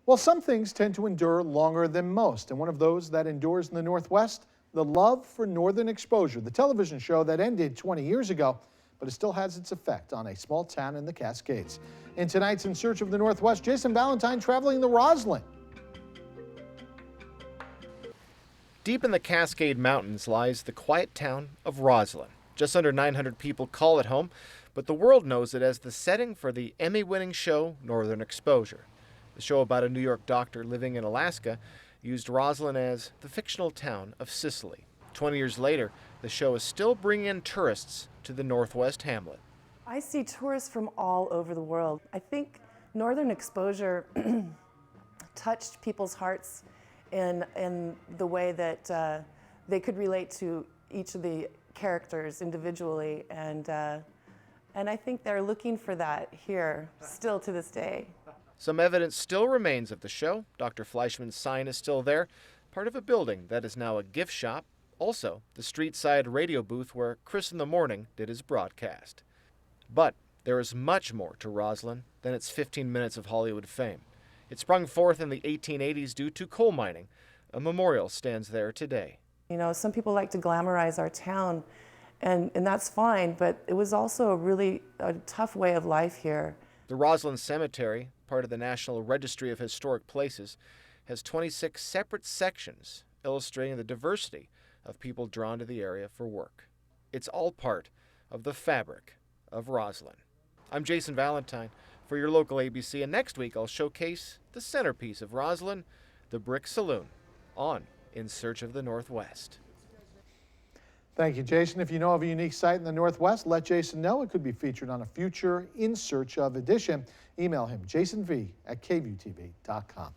Well, some things tend to endure longer than most, and one of those that endures in the Northwest, the love for Northern Exposure, the television show that ended 20 years ago, but it still has its effect on a small town in the Cascades. In tonight's In Search of the Northwest, Jason Valentine traveling the Roslyn. Deep in the Cascade Mountains lies the quiet town of Roslyn. Just under 900 people call it home, but the world knows it as the setting for the Emmy-winning show Northern Exposure. The show about a New York doctor living in Alaska used Roslyn as the fictional town of Sicily. 20 years later, the show is still bringing in tourists to the Northwest hamlet. I see tourists from all over the world. I think Northern Exposure touched people's hearts in the way that they could relate to each of the characters individually, and I think they're looking for that here still to this day. Some evidence still remains of the show. Dr. Fleischman's sign is still there, part of a building that is now a gift shop. Also, the street-side radio booth where Chris in the Morning did his broadcast. But there is much more to Roslyn than its 15 minutes of Hollywood fame. It sprung forth in the 1880s due to coal mining. A memorial stands there today. You know, some people like to glamorize our town, and that's fine, but it was also a tough way of life here. The Roslyn Cemetery, part of the National Registry of Historic Places, has 26 separate sections illustrating the diversity of people drawn to the area for work. It's all part of the fabric of Roslyn. I'm Jason Valentine for your local ABC, and next week I'll showcase the centerpiece of Roslyn, the Brick Saloon, on In Search of the Northwest. Thank you, Jason. If you know of a unique site in the Northwest, let Jason know. It could be featured on a future In Search of edition. Email him, jasonv@kvutv.com.